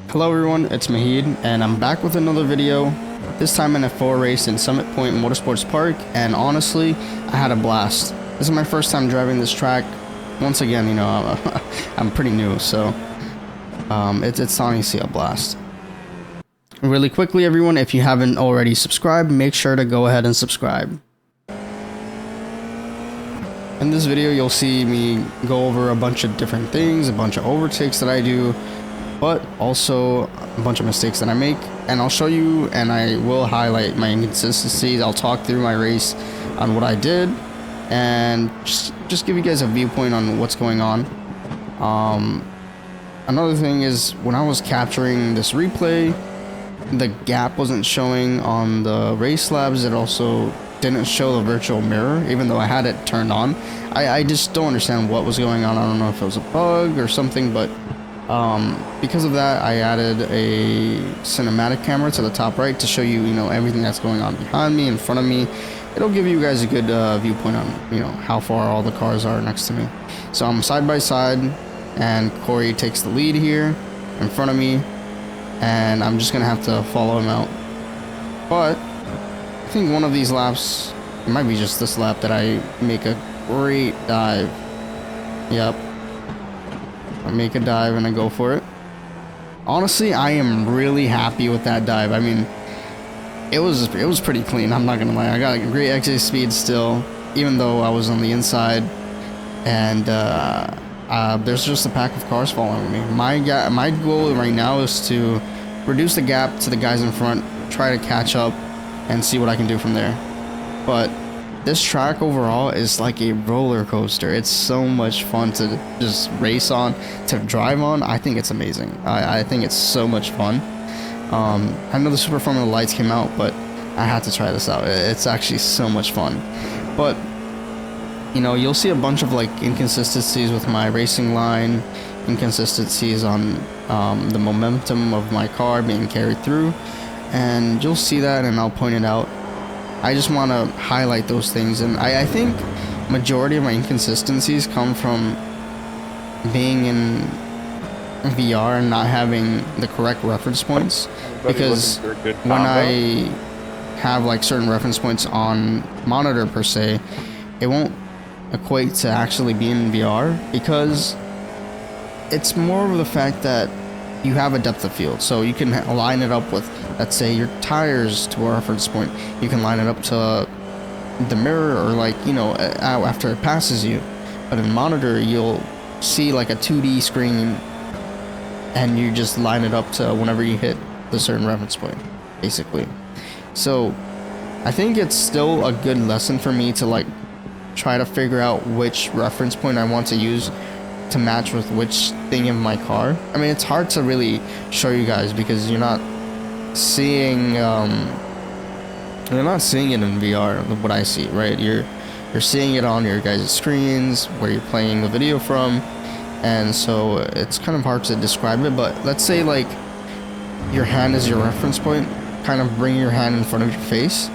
Hello everyone, it's Mahid, and I'm back with another video, this time in a F4 race in Summit Point Motorsports Park, and honestly, I had a blast. This is my first time driving this track. Once again, you know, I'm pretty new, so it's honestly a blast. Really quickly everyone, if you haven't already subscribed, make sure to go ahead and subscribe. In this video, you'll see me go over a bunch of different things, a bunch of overtakes that I do, but also a bunch of mistakes that I make, and I'll show you and I will highlight my inconsistencies. I'll talk through my race on what I did and just give you guys a viewpoint on what's going on. Another thing is, when I was capturing this replay, the gap wasn't showing on the race labs. It also didn't show the virtual mirror, even though I had it turned on. I just don't understand what was going on. I don't know if it was a bug or something, but because of that, I added a cinematic camera to the top right to show you, everything that's going on behind me, in front of me. It'll give you guys a good viewpoint on, how far all the cars are next to me. So I'm side by side, and Corey takes the lead here in front of me, and I'm just gonna have to follow him out. But I think one of these laps, it might be just this lap, that I make a great dive. Yep. I make a dive and I go for it. Honestly, I am really happy with that dive. I mean, it was pretty clean, I'm not gonna lie. I got a great exit speed still, even though I was on the inside. And there's just a pack of cars following me. My goal right now is to reduce the gap to the guys in front, try to catch up, and see what I can do from there. But this track overall is like a roller coaster. It's so much fun to just race on, to drive on. I think it's amazing. I think it's so much fun. I know the Super Formula lights came out, but I had to try this out. It's actually so much fun. But you'll see a bunch of like inconsistencies with my racing line, inconsistencies on the momentum of my car being carried through, and you'll see that and I'll point it out. I just want to highlight those things, and I think majority of my inconsistencies come from being in VR and not having the correct reference points, because when I have like certain reference points on monitor per se, it won't equate to actually being in VR, because it's more of the fact that you have a depth of field, so you can line it up with, let's say, your tires to a reference point. You can line it up to the mirror, or like, after it passes you. But in monitor, you'll see like a 2D screen, and you just line it up to whenever you hit the certain reference point, basically. So I think it's still a good lesson for me to like try to figure out which reference point I want to use to match with which thing in my car. I mean, it's hard to really show you guys because you're not seeing it in VR, what I see, right? You're seeing it on your guys' screens where you're playing the video from, and so it's kind of hard to describe it. But let's say like your hand is your reference point, kind of bring your hand in front of your face.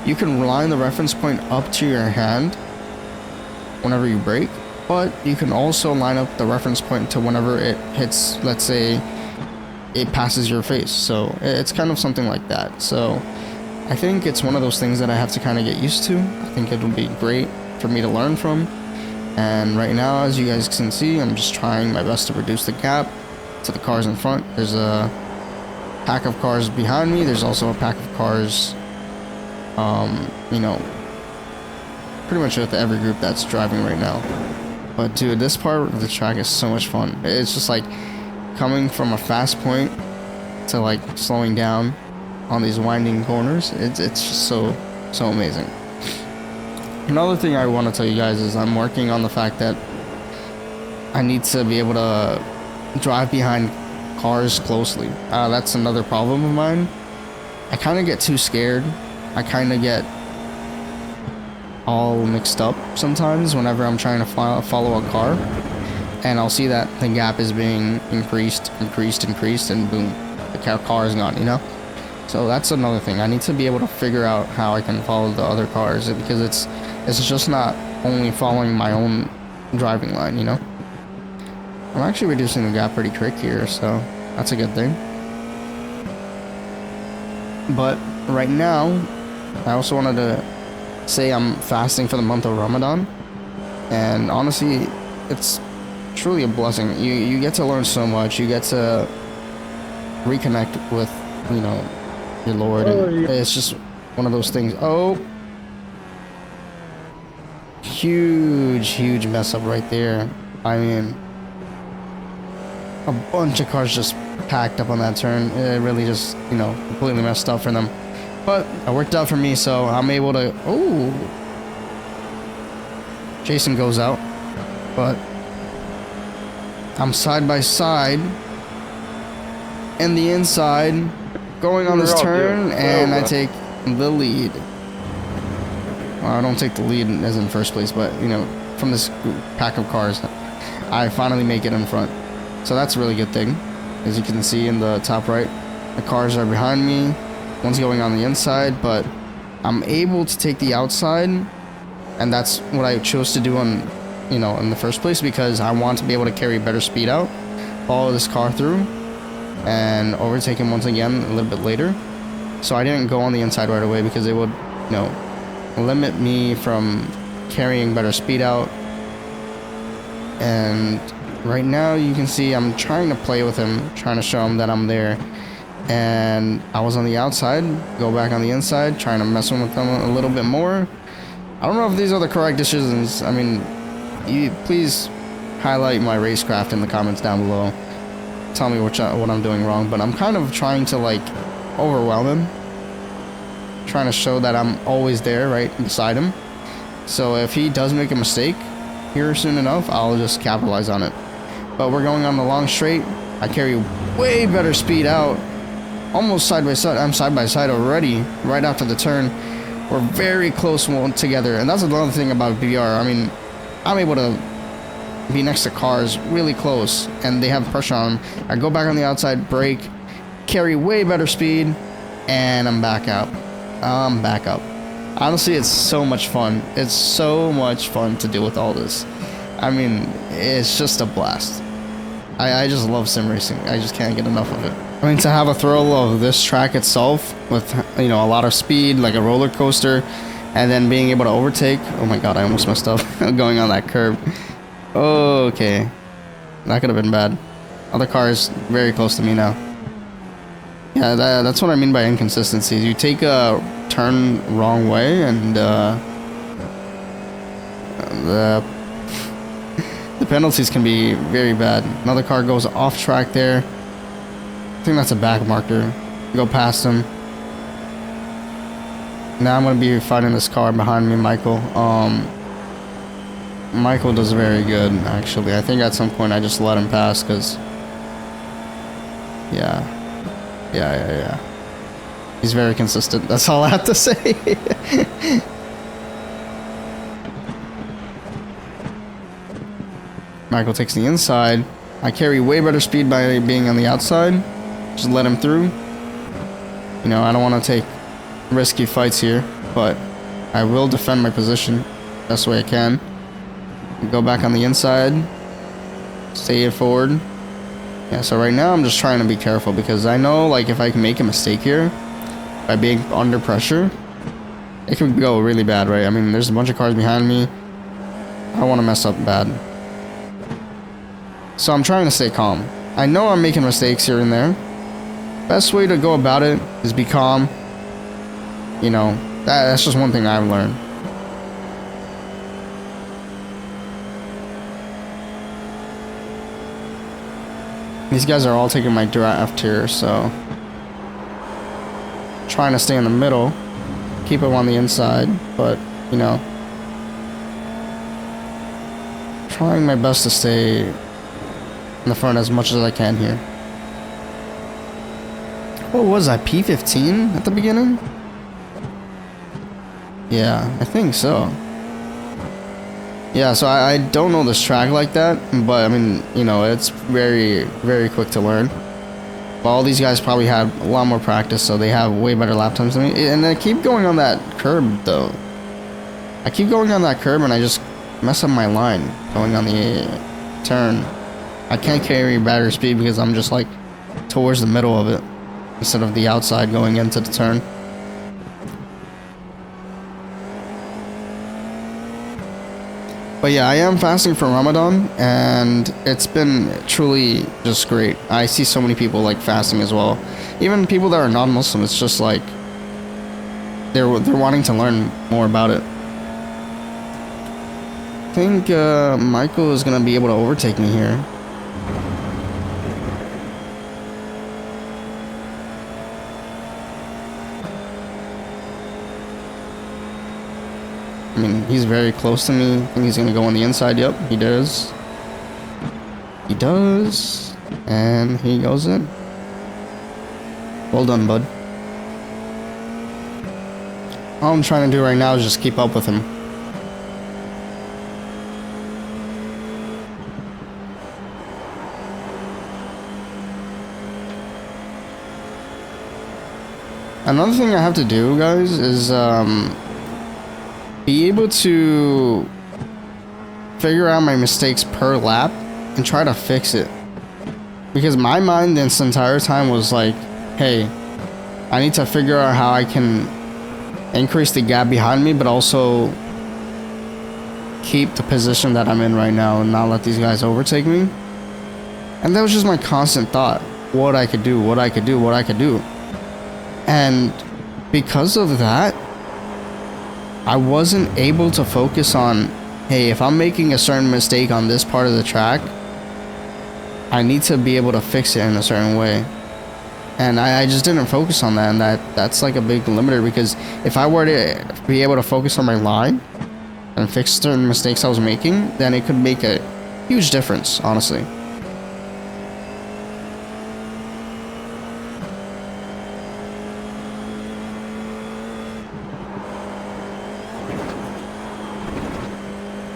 You can line the reference point up to your hand whenever you brake, but you can also line up the reference point to whenever it hits, let's say, it passes your face. So it's kind of something like that. So I think it's one of those things that I have to kind of get used to. I think it'll be great for me to learn from. And right now, as you guys can see, I'm just trying my best to reduce the gap to the cars in front. There's a pack of cars behind me. There's also a pack of cars, pretty much with every group that's driving right now. But dude, this part of the track is so much fun. It's just like coming from a fast point to like slowing down on these winding corners. It's just so amazing. Another thing I want to tell you guys is I'm working on the fact that I need to be able to drive behind cars closely. That's another problem of mine. I kind of get too scared. I kind of get all mixed up sometimes whenever I'm trying to follow a car, and I'll see that the gap is being increased, and boom, the car is gone, So that's another thing. I need to be able to figure out how I can follow the other cars, because it's just not only following my own driving line, I'm actually reducing the gap pretty quick here, so that's a good thing. But right now, I also wanted to say I'm fasting for the month of Ramadan. And honestly, it's truly a blessing. You get to learn so much. You get to reconnect with, you know, your Lord. And it's just one of those things. Oh, huge mess up right there. I mean, a bunch of cars just packed up on that turn. It really just, you know, completely messed up for them. But it worked out for me, so I'm able to... Oh! Jason goes out. But I'm side by side in the inside going on this turn, and I take the lead. Well, I don't take the lead as in first place, but, you know, from this pack of cars, I finally make it in front. So that's a really good thing. As you can see in the top right, the cars are behind me. One's going on the inside, but I'm able to take the outside, and that's what I chose to do on, you know, in the first place, because I want to be able to carry better speed out, follow this car through, and overtake him once again a little bit later. So I didn't go on the inside right away because it would, you know, limit me from carrying better speed out. And right now you can see I'm trying to play with him, trying to show him that I'm there. And I was on the outside, go back on the inside, trying to mess with them a little bit more. I don't know if these are the correct decisions. I mean, you please highlight my racecraft in the comments down below. Tell me what I'm doing wrong, but I'm kind of trying to like overwhelm him, trying to show that I'm always there right beside him. So if he does make a mistake here soon enough, I'll just capitalize on it. But we're going on the long straight. I carry way better speed out, almost side by side. I'm side by side already right after the turn. We're very close together, and that's another thing about BBR. I mean, I'm able to be next to cars really close, and they have pressure on them. I go back on the outside, brake, carry way better speed, and I'm back out. I'm back up. Honestly, it's so much fun. It's so much fun to deal with all this. I mean, it's just a blast. I just love sim racing. I just can't get enough of it. I mean, to have a thrill of this track itself with, you know, a lot of speed, like a roller coaster, and then being able to overtake. Oh my god, I almost messed up going on that curb. Okay. That could have been bad. Other cars very close to me now. Yeah, that's what I mean by inconsistencies. You take a turn wrong way, and the penalties can be very bad. Another car goes off track there. I think that's a back marker. Go past him. Now I'm gonna be fighting this car behind me, Michael. Michael does very good, actually. I think at some point I just let him pass, because yeah. He's very consistent. That's all I have to say. Michael takes the inside. I carry way better speed by being on the outside. Just let him through. You know, I don't want to take risky fights here, but I will defend my position best way I can. Go back on the inside. Stay it forward. Yeah, so right now I'm just trying to be careful, because I know, like, if I can make a mistake here by being under pressure, it could go really bad, right? I mean, there's a bunch of cars behind me. I don't want to mess up bad. So I'm trying to stay calm. I know I'm making mistakes here and there. Best way to go about it is be calm. You know, that's just one thing I've learned. These guys are all taking my draft here, so trying to stay in the middle, keep them on the inside, but, you know, trying my best to stay in the front as much as I can here. What was I, P15 at the beginning? Yeah, I think so. Yeah, so I don't know this track like that, but I mean, you know, it's very, very quick to learn. But all these guys probably had a lot more practice, so they have way better lap times than me. And I keep going on that curb, though. I keep going on that curb, and I just mess up my line going on the turn. I can't carry better speed because I'm just like towards the middle of it. instead of the outside going into the turn. But yeah, I am fasting for Ramadan, and it's been truly just great. I see so many people like fasting as well. Even people that are non-Muslim, it's just like they're wanting to learn more about it. I think Michael is gonna be able to overtake me here. I mean, he's very close to me. I think he's gonna go on the inside. Yep, he does. He does. And he goes in. Well done, bud. All I'm trying to do right now is just keep up with him. Another thing I have to do, guys, is be able to figure out my mistakes per lap and try to fix it. Because my mind this entire time was like, hey, I need to figure out how I can increase the gap behind me, but also keep the position that I'm in right now and not let these guys overtake me. And that was just my constant thought. What I could do, what I could do, what I could do. And because of that, I wasn't able to focus on, hey, if I'm making a certain mistake on this part of the track, I need to be able to fix it in a certain way. And I just didn't focus on that, and that's like a big limiter, because if I were to be able to focus on my line and fix certain mistakes I was making, then it could make a huge difference, honestly.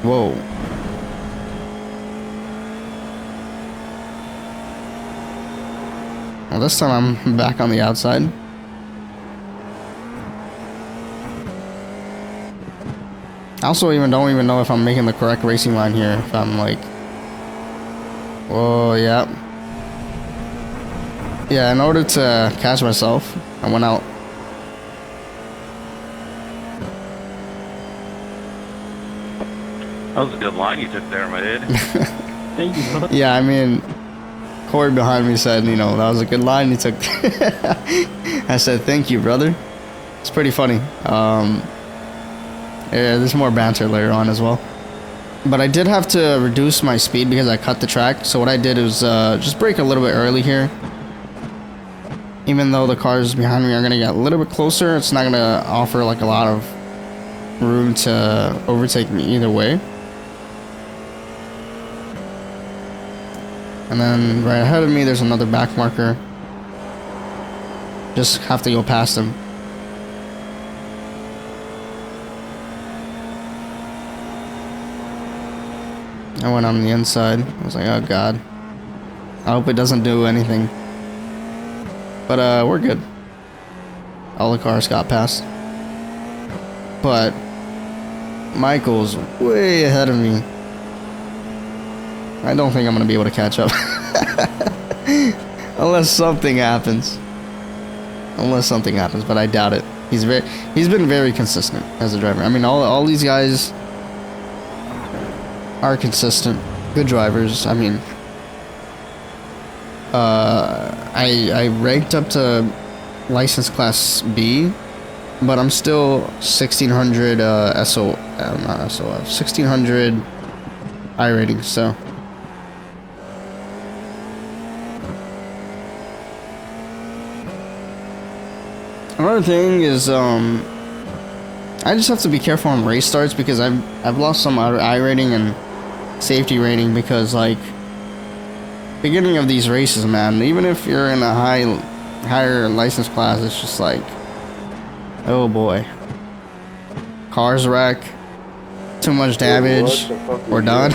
Whoa. Well, this time I'm back on the outside. I also don't even know if I'm making the correct racing line here. If I'm like... Whoa, yeah. Yeah, in order to catch myself, I went out. That was a good line you took there, Mahid. Thank you, brother. Yeah, I mean, Corey behind me said, you know, that was a good line you took. I said, thank you, brother. It's pretty funny. Yeah, there's more banter later on as well. But I did have to reduce my speed because I cut the track. So what I did was just brake a little bit early here. Even though the cars behind me are going to get a little bit closer, it's not going to offer like a lot of room to overtake me either way. And then right ahead of me, there's another back marker. Just have to go past him. I went on the inside. I was like, oh god. I hope it doesn't do anything. But we're good. All the cars got past. But Michael's way ahead of me. I don't think I'm gonna be able to catch up. Unless something happens. Unless something happens, but I doubt it. He's been very consistent as a driver. I mean, all these guys are consistent, good drivers. I mean, I ranked up to license class B, but I'm still 1600 not SOF, 1600 iRating. So. Another thing is, I just have to be careful on race starts because I've lost some I rating and safety rating because, like, beginning of these races, man, even if you're in a higher license class, it's just like, oh boy, cars wreck, too much damage, we're done.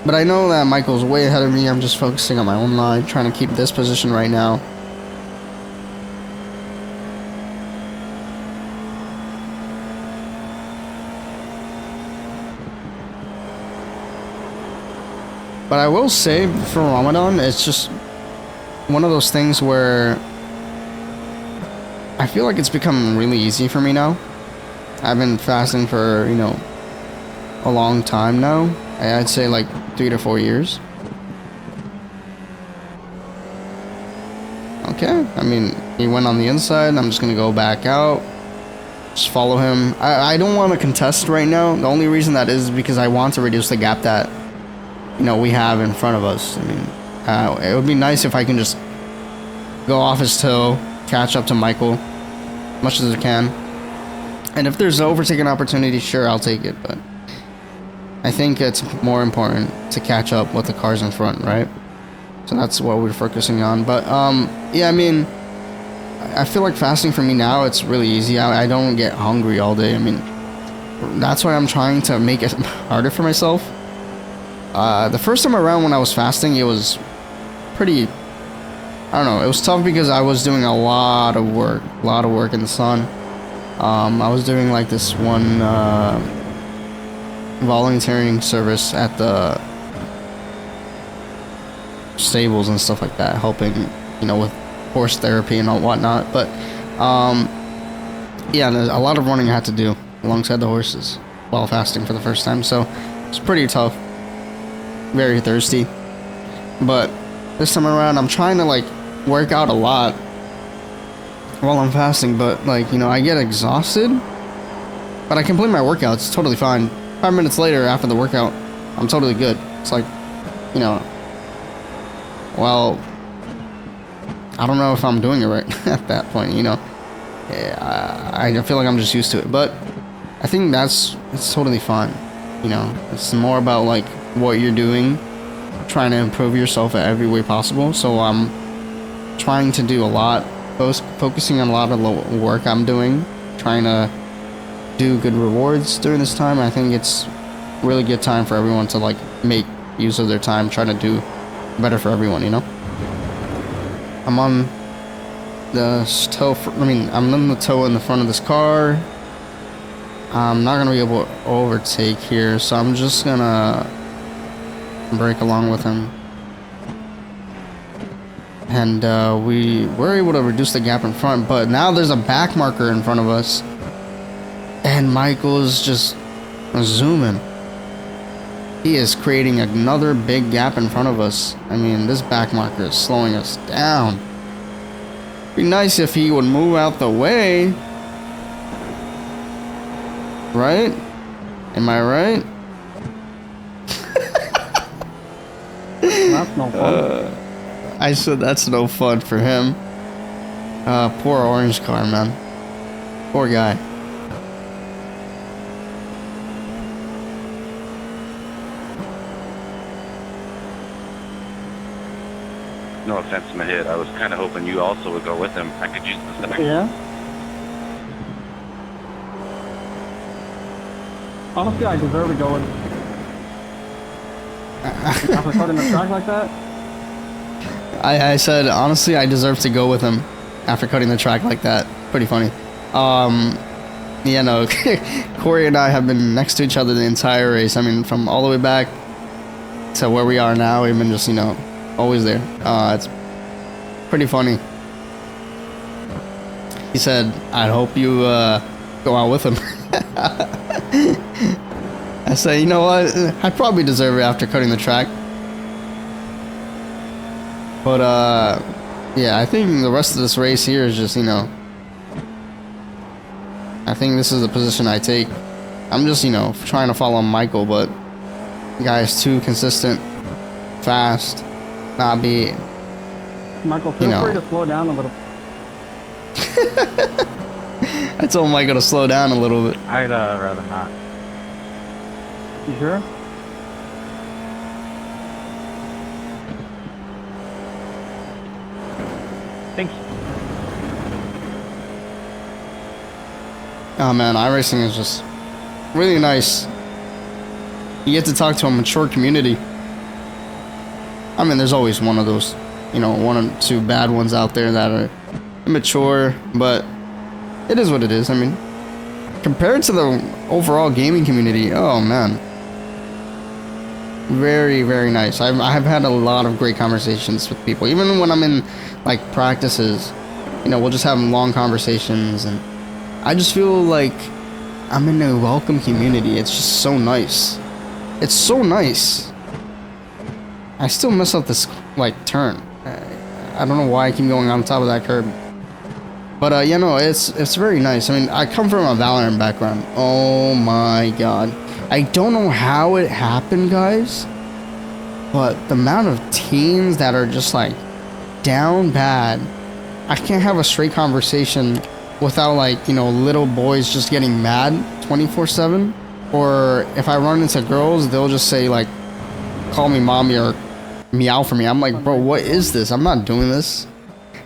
But I know that Michael's way ahead of me. I'm just focusing on my own line, trying to keep this position right now. But I will say for Ramadan, it's just one of those things where I feel like it's become really easy for me now. I've been fasting for, you know, a long time now. I'd say like 3 to 4 years. Okay, I mean, he went on the inside. I'm just gonna go back out. Just follow him. I don't want to contest right now. The only reason that is because I want to reduce the gap that, you know, we have in front of us. I mean, it would be nice if I can just go off his toe, catch up to Michael, as much as I can. And if there's an overtaking opportunity, sure, I'll take it. But I think it's more important to catch up with the cars in front, right? So that's what we're focusing on. But yeah, I mean, I feel like fasting for me now, it's really easy. I don't get hungry all day. I mean, that's why I'm trying to make it harder for myself. The first time around when I was fasting, it was pretty, I don't know, it was tough because I was doing a lot of work in the sun. I was doing like this one volunteering service at the stables and stuff like that, helping, you know, with horse therapy and all whatnot. But yeah, there's a lot of running I had to do alongside the horses while fasting for the first time, so it's pretty tough, very thirsty. But this time around, I'm trying to like work out a lot while I'm fasting, but like, you know, I get exhausted, but I complete my workout. It's totally fine. 5 minutes later after the workout, I'm totally good. It's like, you know, well, I don't know if I'm doing it right at that point, you know. I feel like I'm just used to it, but I think it's totally fine. You know, it's more about like what you're doing, trying to improve yourself at every way possible. So I'm trying to do a lot, focusing on a lot of the work I'm doing, trying to do good rewards during this time. I think it's really good time for everyone to like make use of their time, trying to do better for everyone, you know. I'm on the toe, I'm on the toe in the front of this car. I'm not gonna be able to overtake here, so I'm just gonna brake along with him. And we were able to reduce the gap in front, but now there's a back marker in front of us, and Michael's just zooming. He is creating another big gap in front of us. I mean, this back marker is slowing us down. Be nice if he would move out the way. Right? Am I right? That's no fun. I said that's no fun for him. Poor orange car, man. Poor guy. No offense, Mahid. I was kind of hoping you also would go with him. I could use the second. Yeah. Honestly, I deserve to go with. After cutting the track like that. I said honestly, I deserve to go with him after cutting the track like that. Pretty funny. Yeah, no. Corey and I have been next to each other the entire race. I mean, from all the way back to where we are now, we've been just, you know, always there. It's pretty funny. He said, I hope you go out with him. I say, you know what? I probably deserve it after cutting the track. But yeah, I think the rest of this race here is just, you know, I think this is the position I take. I'm just, you know, trying to follow Michael, but the guy is too consistent, fast, not be. Michael, feel free to slow down a little. I told Michael to slow down a little bit. I'd rather not. You sure? Thanks. Oh man, iRacing is just really nice. You get to talk to a mature community. I mean, there's always one of those, you know, one or two bad ones out there that are immature, but it is what it is. I mean, compared to the overall gaming community, oh man. Very, very nice. I've had a lot of great conversations with people. Even when I'm in, like, practices, you know, we'll just have long conversations, and I just feel like I'm in a welcome community. It's just so nice. It's so nice. I still mess up this, like, turn. I don't know why I keep going on top of that curb. But, you know, it's very nice. I mean, I come from a Valorant background. Oh my god. I don't know how it happened, guys. But the amount of teens that are just, like, down bad. I can't have a straight conversation without, like, you know, little boys just getting mad 24/7. Or if I run into girls, they'll just say, like, call me mommy or meow for me. I'm like, bro, what is this? I'm not doing this.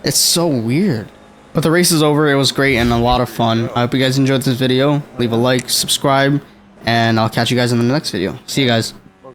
It's so weird. But the race is over. It was great and a lot of fun. I hope you guys enjoyed this video. Leave a like, subscribe, and I'll catch you guys in the next video. See you guys.